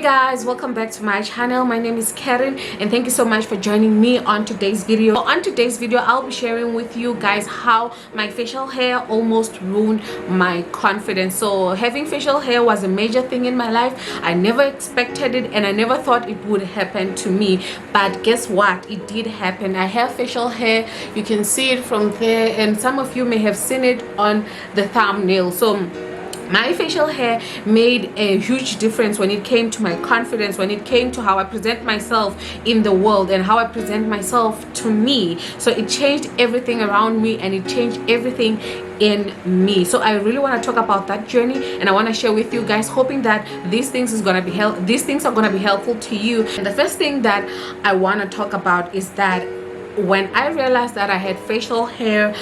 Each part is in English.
Guys, welcome back to my channel. My name is Karen and thank you so much for joining me on today's video. On today's video I'll be sharing with you guys how my facial hair almost ruined my confidence. So having facial hair was a major thing in my life. I never expected it and I never thought it would happen to me, but guess what, it did happen. I have facial hair, you can see it from there, and some of you may have seen it on the thumbnail. So my facial hair made a huge difference when it came to my confidence, when it came to how I present myself in the world and how I present myself to me. So it changed everything around me and it changed everything in me. So I really want to talk about that journey and I want to share with you guys, hoping that these things are going to be helpful to you. And the first thing that I want to talk about is that when I realized that I had facial hair,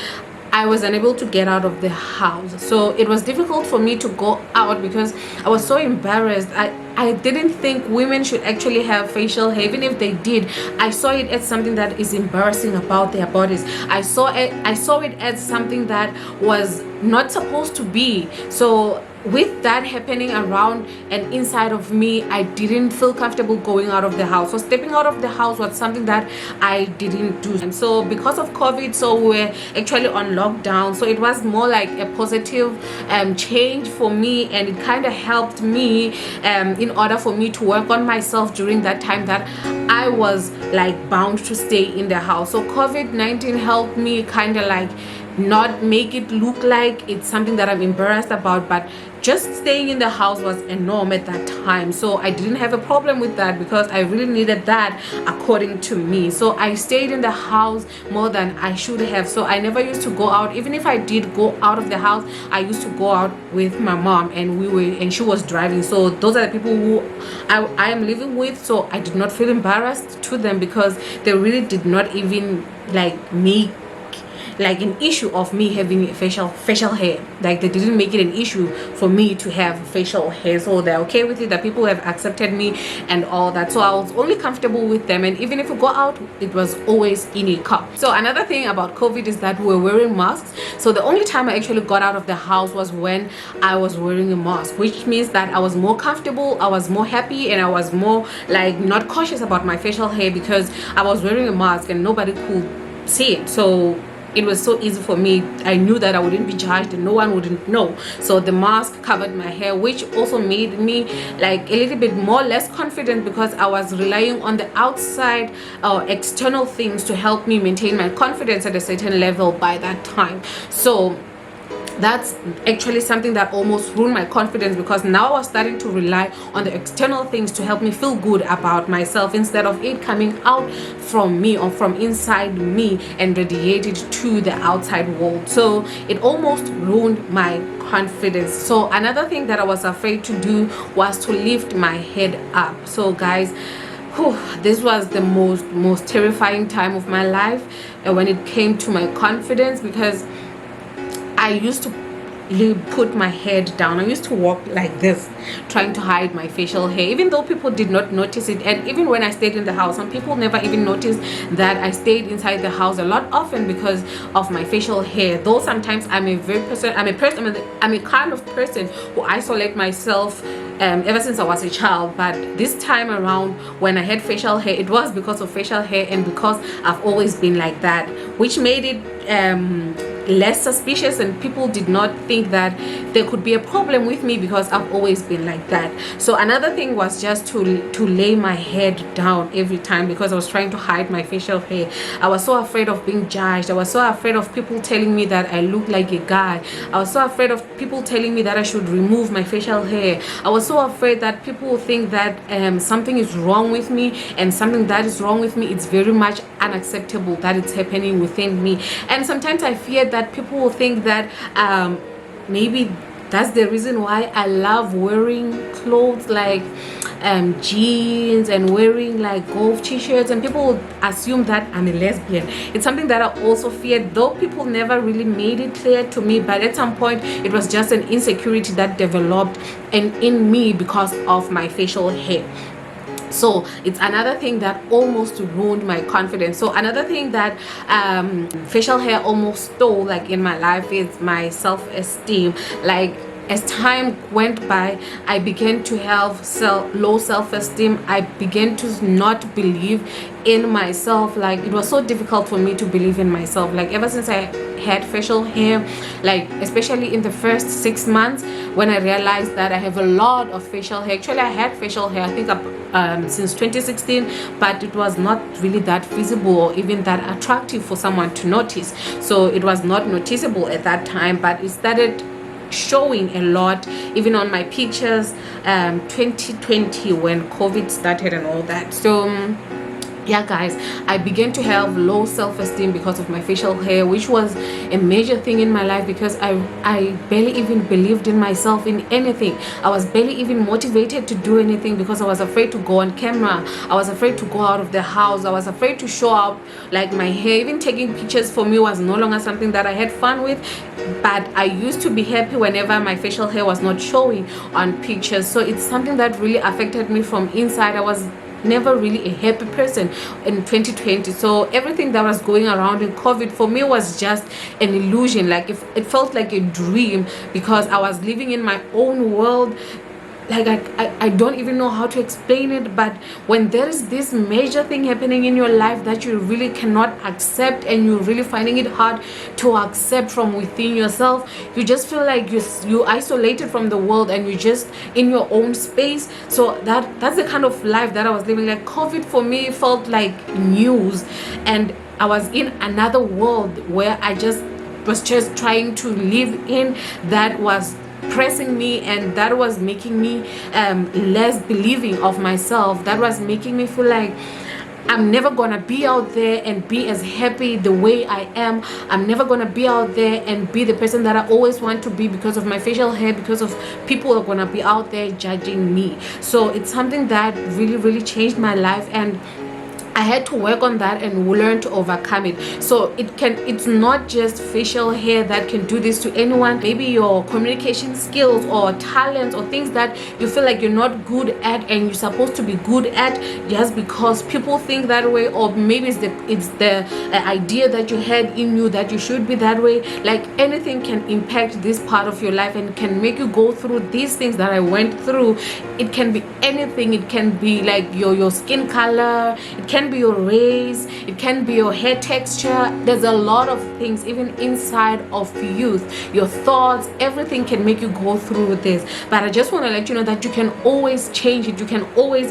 I was unable to get out of the house. So it was difficult for me to go out because I was so embarrassed. I didn't think women should actually have facial hair. Even if they did, I saw it as something that is embarrassing about their bodies. I saw it as something that was not supposed to be. So with that happening around and inside of me, I didn't feel comfortable going out of the house. So stepping out of the house was something that I didn't do. And so because of COVID, so we were actually on lockdown, so it was more like a positive change for me, and it kind of helped me in order for me to work on myself during that time that I was like bound to stay in the house. So COVID-19 helped me kind of like not make it look like it's something that I'm embarrassed about, but just staying in the house was a norm at that time. So I didn't have a problem with that because I really needed that according to me. So I stayed in the house more than I should have. So I never used to go out. Even if I did go out of the house, I used to go out with my mom, and she was driving. So those are the people who I am living with. So I did not feel embarrassed to them because they really did not even like make like an issue of me having facial hair. Like they didn't make it an issue for me to have facial hair, so they're okay with it, that people have accepted me and all that. So I was only comfortable with them, and even if we go out, it was always in a car. So another thing about COVID is that we were wearing masks. So the only time I actually got out of the house was when I was wearing a mask, which means that I was more comfortable, I was more happy, and I was more like not cautious about my facial hair because I was wearing a mask and nobody could see it. So it was so easy for me. I knew that I wouldn't be judged and no one wouldn't know. So the mask covered my hair, which also made me like a little bit less confident because I was relying on the outside external things to help me maintain my confidence at a certain level by that time. So that's actually something that almost ruined my confidence, because now I was starting to rely on the external things to help me feel good about myself instead of it coming out from me or from inside me and radiated to the outside world. So it almost ruined my confidence. So another thing that I was afraid to do was to lift my head up. So guys, this was the most terrifying time of my life when it came to my confidence, because I used to put my head down. I used to walk like this, trying to hide my facial hair, even though people did not notice it. And even when I stayed in the house, some people never even noticed that I stayed inside the house a lot often because of my facial hair. Though sometimes I'm a kind of person who isolate myself ever since I was a child, but this time around when I had facial hair, it was because of facial hair and because I've always been like that, which made it less suspicious, and people did not think that there could be a problem with me because I've always been like that. So another thing was just to lay my head down every time because I was trying to hide my facial hair. I was so afraid of being judged. I was so afraid of people telling me that I look like a guy. I was so afraid of people telling me that I should remove my facial hair. I was so afraid that people would think that something is wrong with me, and something that is wrong with me, it's very much unacceptable that it's happening within me. And sometimes I feared that people will think that maybe that's the reason why I love wearing clothes like jeans and wearing like golf t-shirts, and people would assume that I'm a lesbian. It's something that I also feared, though people never really made it clear to me, but at some point it was just an insecurity that developed in me because of my facial hair. So it's another thing that almost ruined my confidence. So another thing that facial hair almost stole like in my life is my self-esteem. Like as time went by, I began to have low self-esteem. I began to not believe in myself. Like, it was so difficult for me to believe in myself. Like, ever since I had facial hair, like especially in the first 6 months, when I realized that I have a lot of facial hair. Actually, I had facial hair, I think, since 2016, but it was not really that visible or even that attractive for someone to notice. So it was not noticeable at that time, but it started showing a lot even on my pictures 2020, when COVID started and all that. So yeah guys, I began to have low self-esteem because of my facial hair, which was a major thing in my life, because I barely even believed in myself, in anything. I was barely even motivated to do anything because I was afraid to go on camera. I was afraid to go out of the house. I was afraid to show up like my hair. Even taking pictures for me was no longer something that I had fun with. But I used to be happy whenever my facial hair was not showing on pictures. So it's something that really affected me from inside. I was never really a happy person in 2020. So everything that was going around in COVID for me was just an illusion. Like, if it felt like a dream, because I was living in my own world. Like, I don't even know how to explain it, but when there is this major thing happening in your life that you really cannot accept, and you're really finding it hard to accept from within yourself, you just feel like you isolated from the world, and you're just in your own space. So that's the kind of life that I was living. Like, COVID for me felt like news, and I was in another world where I was just trying to live in, that was pressing me, and that was making me less believing of myself. That was making me feel like I'm never gonna be out there and be as happy the way I am. I'm never gonna be out there and be the person that I always want to be because of my facial hair, because of people are gonna be out there judging me. So it's something that really changed my life, and I had to work on that and learn to overcome it. So it's not just facial hair that can do this to anyone. Maybe your communication skills or talents or things that you feel like you're not good at and you're supposed to be good at, just because people think that way, or maybe it's the idea that you had in you that you should be that way. Like, anything can impact this part of your life and can make you go through these things that I went through. It can be anything. It can be like your skin color, it can be your race, it can be your hair texture. There's a lot of things, even inside of youth, your thoughts, everything can make you go through this. But I just want to let you know that you can always change it. You can always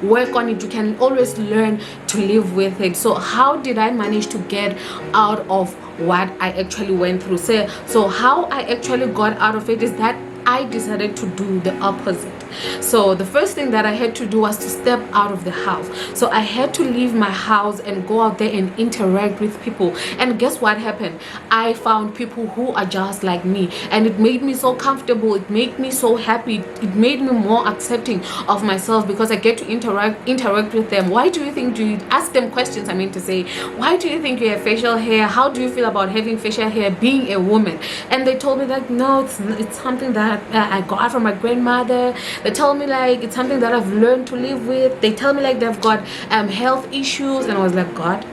work on it. You can always learn to live with it. So how did I manage to get out of what I actually went through? So how I actually got out of it is that I decided to do the opposite. So the first thing that I had to do was to step out of the house. So I had to leave my house and go out there and interact with people. And guess what happened? I found people who are just like me, and it made me so comfortable. It made me so happy. It made me more accepting of myself, because I get to interact with them. Why do you think you ask them questions? I mean to say, why do you think you have facial hair? How do you feel about having facial hair, being a woman? And they told me that no, it's something that I got from my grandmother. They tell me like it's something that I've learned to live with. They tell me like they've got health issues, and I was like, God,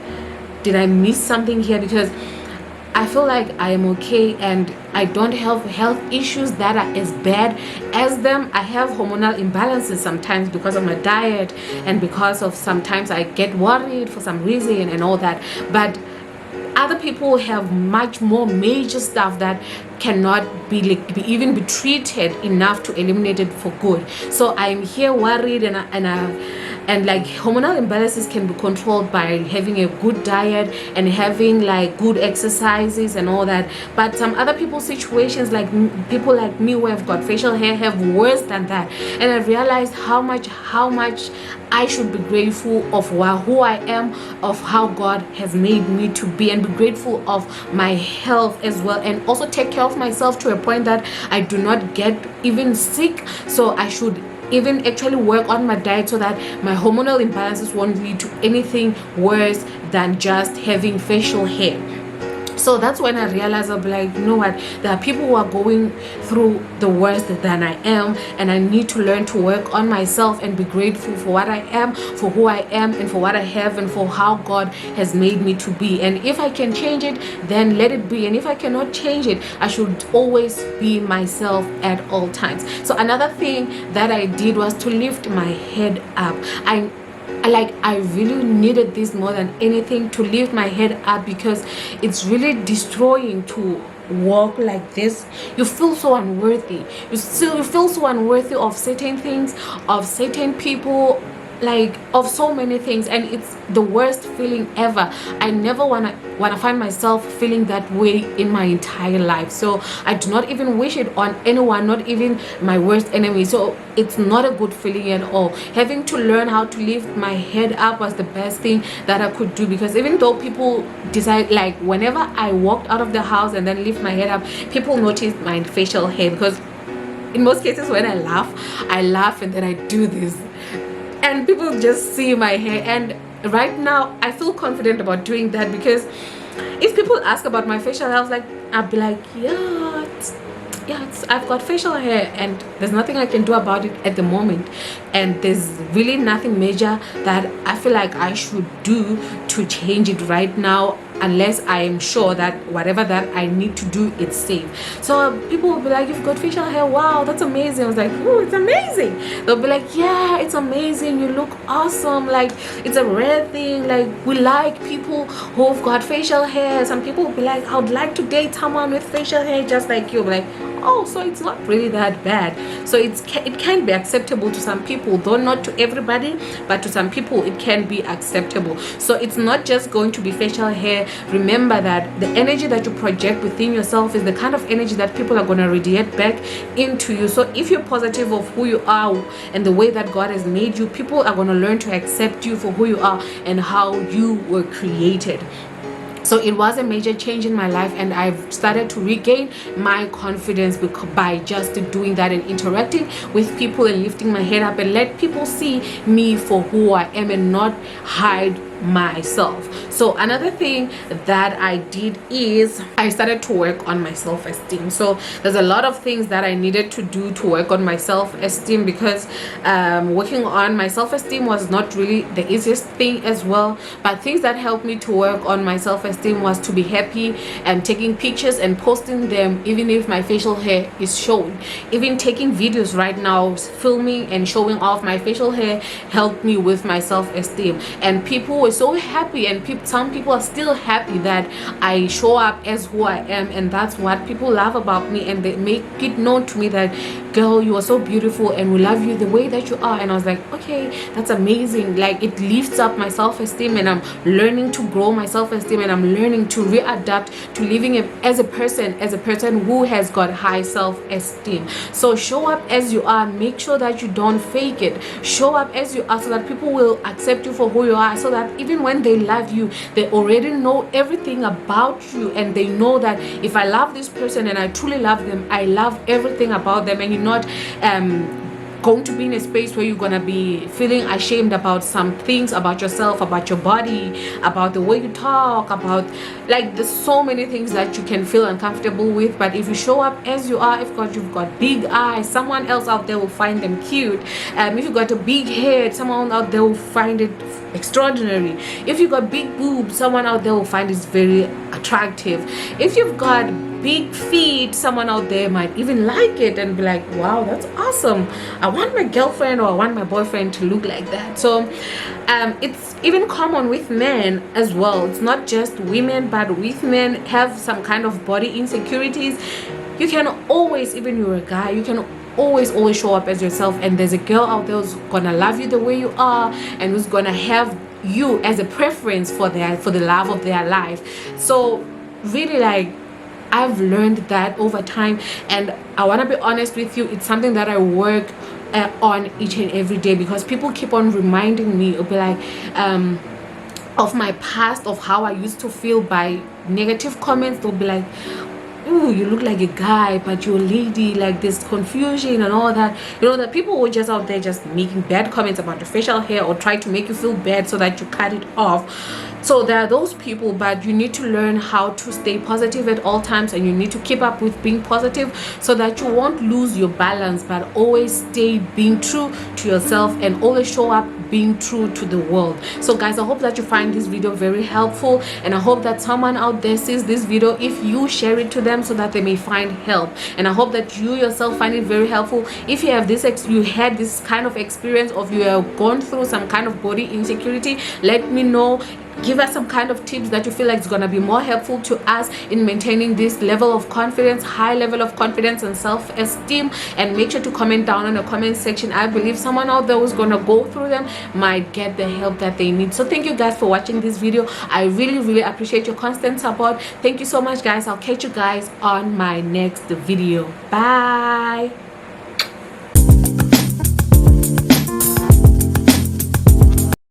did I miss something here? Because I feel like I am okay and I don't have health issues that are as bad as them. I have hormonal imbalances sometimes because of my diet, and because of sometimes I get worried for some reason and all that. But other people have much more major stuff that cannot even be treated enough to eliminate it for good. So I'm here worried, and like hormonal imbalances can be controlled by having a good diet and having like good exercises and all that. But some other people's situations, like people like me who have got facial hair, have worse than that. And I realized how much I should be grateful of who I am, of how God has made me to be, and be grateful of my health as well, and also take care of myself to a point that I do not get even sick. So I should even actually work on my diet so that my hormonal imbalances won't lead to anything worse than just having facial hair. So that's when I realized, I'll be like, you know what, there are people who are going through the worst than I am, and I need to learn to work on myself and be grateful for what I am, for who I am, and for what I have, and for how God has made me to be. And if I can change it, then let it be. And if I cannot change it, I should always be myself at all times. So another thing that I did was to lift my head up. I really needed this more than anything, to lift my head up, because it's really destroying to walk like this. You feel so unworthy. You feel so unworthy of certain things, of certain people, like of so many things, and it's the worst feeling ever. I never wanna find myself feeling that way in my entire life. So I do not even wish it on anyone, not even my worst enemy. So it's not a good feeling at all. Having to learn how to lift my head up was the best thing that I could do, because even though people decide, like whenever I walked out of the house and then lift my head up, people noticed my facial hair, because in most cases when I laugh and then I do this, and people just see my hair. And right now I feel confident about doing that, because if people ask about my facial hair, I'll be like, yeah, I've got facial hair, and there's nothing I can do about it at the moment, and there's really nothing major that I feel like I should do to change it right now, unless I am sure that whatever that I need to do, it's safe. So people will be like, you've got facial hair, wow, that's amazing. I was like, oh, it's amazing. They'll be like, yeah, it's amazing, you look awesome, like it's a rare thing, like we like people who've got facial hair. Some people will be like, I would like to date someone with facial hair just like you. Like, oh, so it's not really that bad. So it can be acceptable to some people, though not to everybody, but to some people it can be acceptable. So it's not just going to be facial hair. Remember that the energy that you project within yourself is the kind of energy that people are going to radiate back into you. So if you're positive of who you are and the way that God has made you, people are going to learn to accept you for who you are and how you were created. So it was a major change in my life, and I've started to regain my confidence by just doing that and interacting with people and lifting my head up and let people see me for who I am and not hide myself. So another thing that I did is I started to work on my self-esteem. So there's a lot of things that I needed to do to work on my self-esteem, because working on my self-esteem was not really the easiest thing as well. But things that helped me to work on my self-esteem was to be happy and taking pictures and posting them, even if my facial hair is showing. Even taking videos right now, filming and showing off my facial hair helped me with my self-esteem. And people were so happy, and some people are still happy that I show up as who I am, and that's what people love about me, and they make it known to me that, girl, you are so beautiful and we love you the way that you are. And I was like, okay, that's amazing. Like, it lifts up my self-esteem, and I'm learning to grow my self-esteem, and I'm learning to readapt to living as a person who has got high self-esteem. So show up as you are. Make sure that you don't fake it. Show up as you are so that people will accept you for who you are, so that even when they love you, they already know everything about you, and they know that if I love this person and I truly love them, I love everything about them. And you're not going to be in a space where you're gonna be feeling ashamed about some things about yourself, about your body, about the way you talk, about, like, there's so many things that you can feel uncomfortable with. But if you show up as you are, if you've got big eyes, someone else out there will find them cute. If you've got a big head, someone out there will find it extraordinary. If you've got big boobs, someone out there will find it very attractive. If you've got big feet, someone out there might even like it and be like, wow, that's awesome, I want my girlfriend or I want my boyfriend to look like that. So it's even common with men as well. It's not just women, but with men have some kind of body insecurities. You can always, even you're a guy, you can always show up as yourself, and there's a girl out there who's gonna love you the way you are and who's gonna have you as a preference for the love of their life. So really, like, I've learned that over time, and I want to be honest with you, it's something that I work on each and every day, because people keep on reminding me, it'll be like of my past, of how I used to feel by negative comments. They'll be like, ooh, you look like a guy but you're a lady, like this confusion and all that. You know, that people were just out there just making bad comments about your facial hair or try to make you feel bad so that you cut it off. So there are those people, but you need to learn how to stay positive at all times, and you need to keep up with being positive so that you won't lose your balance, but always stay being true to yourself and always show up being true to the world. So guys, I hope that you find this video very helpful, and I hope that someone out there sees this video if you share it to them so that they may find help. And I hope that you yourself find it very helpful. If you have this you had this kind of experience, or you have gone through some kind of body insecurity, let me know. Give us some kind of tips that you feel like it's gonna be more helpful to us in maintaining this level of confidence, high level of confidence and self-esteem. And make sure to comment down in the comment section. I believe someone out there who's gonna go through them might get the help that they need. So thank you guys for watching this video. I really appreciate your constant support. Thank you so much guys. I'll catch you guys on my next video. Bye.